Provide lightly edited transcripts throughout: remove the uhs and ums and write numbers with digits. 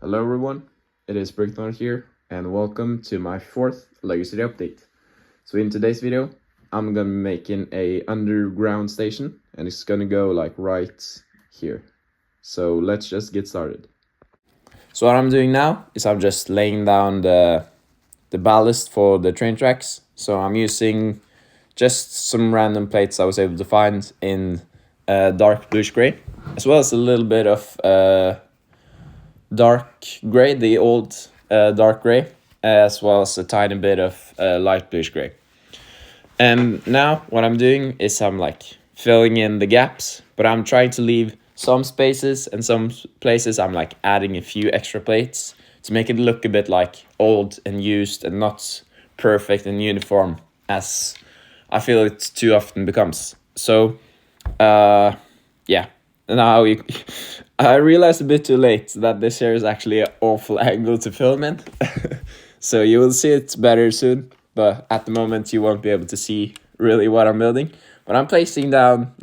Hello everyone, it is Bricknard here, and welcome to my fourth LEGO City update. So in today's video, I'm gonna be making a underground station, and it's gonna go like right here. So let's just get started. So what I'm doing now is I'm just laying down the ballast for the train tracks. So I'm using just some random plates I was able to find in dark bluish gray, as well as a little bit of dark gray, the old dark gray, as well as a tiny bit of light bluish gray. And now what I'm doing is I'm like filling in the gaps, but I'm trying to leave some spaces, and some places I'm like adding a few extra plates to make it look a bit like old and used and not perfect and uniform as I feel it too often becomes. So yeah, now I realized a bit too late that this here is actually an awful angle to film in. So you will see it better soon, but at the moment you won't be able to see really what I'm building. But I'm placing down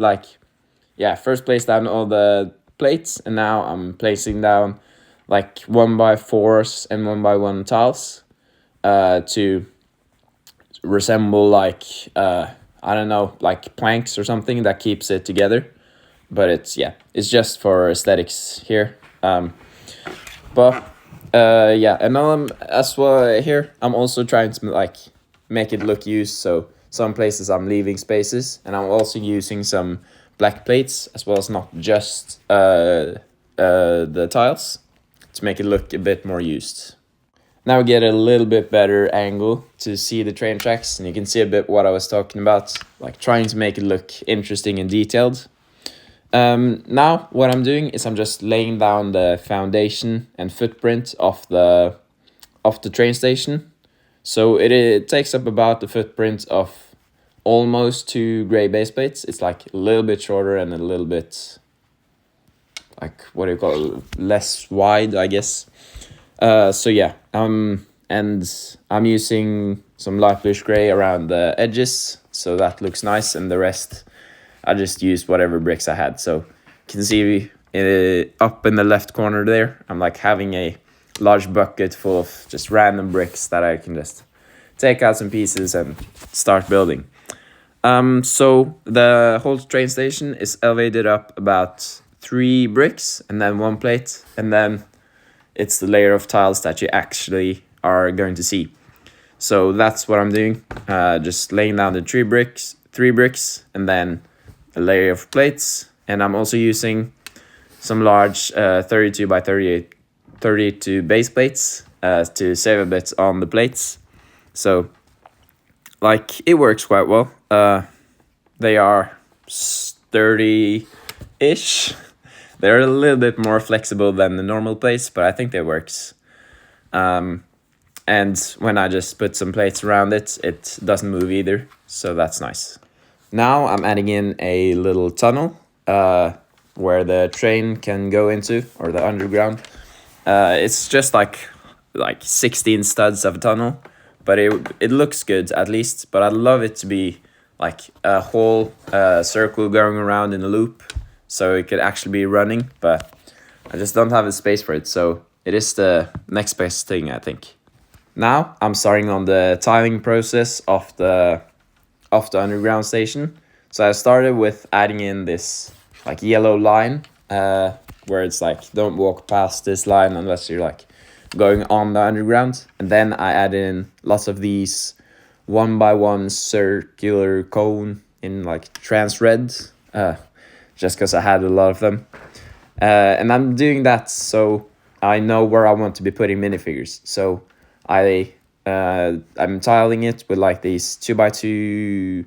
first place down all the plates, and now I'm placing down like 1x4s and 1x1 tiles to resemble like I don't know, like planks or something that keeps it together. But it's just for aesthetics here. And now as well here I'm also trying to like make it look used. So some places I'm leaving spaces, and I'm also using some black plates as well as not just the tiles to make it look a bit more used. Now we get a little bit better angle to see the train tracks, and you can see a bit what I was talking about, like trying to make it look interesting and detailed. Now what I'm doing is I'm just laying down the foundation and footprint of the train station. So it takes up about the footprint of almost 2 gray base plates. It's like a little bit shorter and a little bit like, what do you call it, less wide, I guess. And I'm using some light bluish gray around the edges, so that looks nice, and the rest I just used whatever bricks I had. So you can see up in the left corner there, I'm like having a large bucket full of just random bricks that I can just take out some pieces and start building. So the whole train station is elevated up about 3 bricks and then 1 plate, and then it's the layer of tiles that you actually are going to see. So that's what I'm doing, just laying down the 3 bricks, and then a layer of plates. And I'm also using some large 32 by 32 base plates to save a bit on the plates. So like it works quite well. They are sturdy-ish. They're a little bit more flexible than the normal plates, but I think they works. And when I just put some plates around it, it doesn't move either, so that's nice. Now I'm adding in a little tunnel where the train can go into, or the underground. It's just like 16 studs of a tunnel, but it looks good at least. But I'd love it to be like a whole circle going around in a loop, so it could actually be running, but I just don't have the space for it, so it is the next best thing, I think. Now I'm starting on the tiling process of the underground station. So I started with adding in this like yellow line where it's like, don't walk past this line unless you're like going on the underground. And then I added in lots of these 1x1 circular cone in like trans red, just because I had a lot of them. And I'm doing that so I know where I want to be putting minifigures. So I'm tiling it with like these 2x2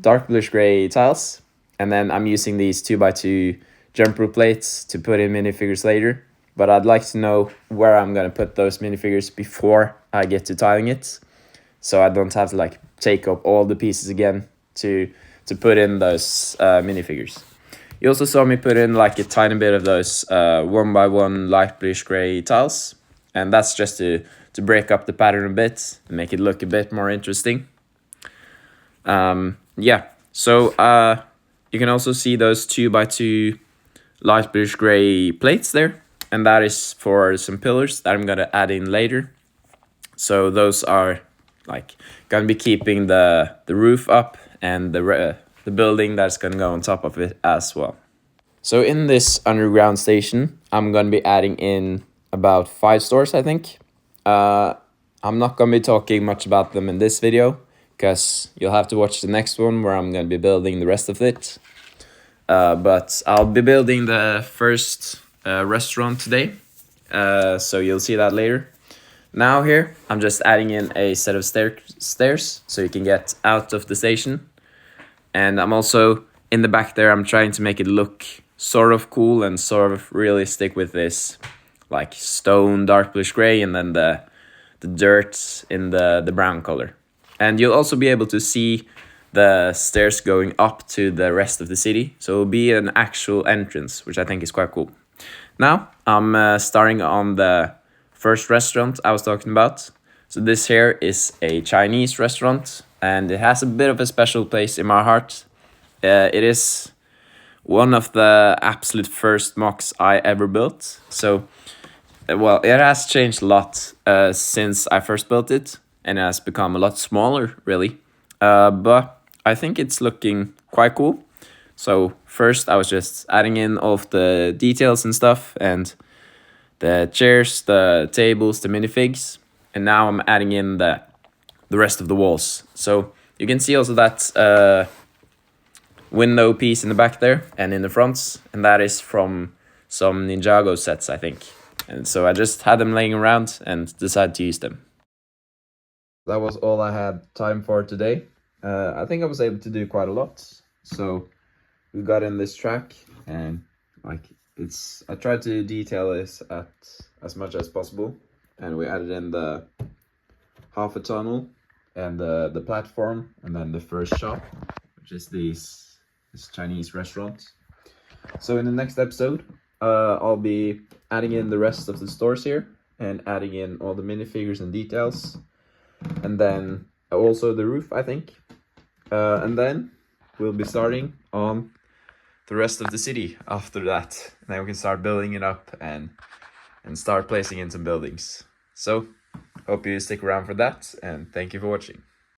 dark bluish gray tiles, and then I'm using these 2x2 jumper plates to put in minifigures later. But I'd like to know where I'm gonna put those minifigures before I get to tiling it, so I don't have to like take up all the pieces again to put in those minifigures. You also saw me put in like a tiny bit of those 1x1 light bluish gray tiles, and that's just to break up the pattern a bit and make it look a bit more interesting. So you can also see those 2x2 light bluish gray plates there. and that is for some pillars that I'm gonna add in later. So those are like gonna be keeping the roof up and the building that's gonna go on top of it as well. So in this underground station, I'm gonna be adding in about 5 stores, I think. I'm not gonna be talking much about them in this video, because you'll have to watch the next one where I'm gonna be building the rest of it. But I'll be building the first restaurant today, so you'll see that later. Now here, I'm just adding in a set of stairs so you can get out of the station. And I'm also, in the back there, I'm trying to make it look sort of cool and sort of realistic with this like stone dark bluish gray and then the dirt in the brown color. And you'll also be able to see the stairs going up to the rest of the city. So it'll be an actual entrance, which I think is quite cool. Now, I'm starting on the first restaurant I was talking about. So this here is a Chinese restaurant, and it has a bit of a special place in my heart. It is one of the absolute first mocks I ever built. So, well, it has changed a lot since I first built it, and it has become a lot smaller, really. But I think it's looking quite cool. So first I was just adding in all of the details and stuff, and the chairs, the tables, the minifigs, and now I'm adding in the rest of the walls. So you can see also that window piece in the back there and in the fronts, and that is from some Ninjago sets, I think. And so I just had them laying around and decided to use them. That was all I had time for today. I think I was able to do quite a lot. So we got in this track, and like I tried to detail this at as much as possible, and we added in the half a tunnel and the platform, and then the first shop, which is this Chinese restaurant. So in the next episode, I'll be adding in the rest of the stores here and adding in all the minifigures and details, and then also the roof, I think. And then we'll be starting on the rest of the city after that. And then we can start building it up and start placing in some buildings. So, hope you stick around for that, and thank you for watching.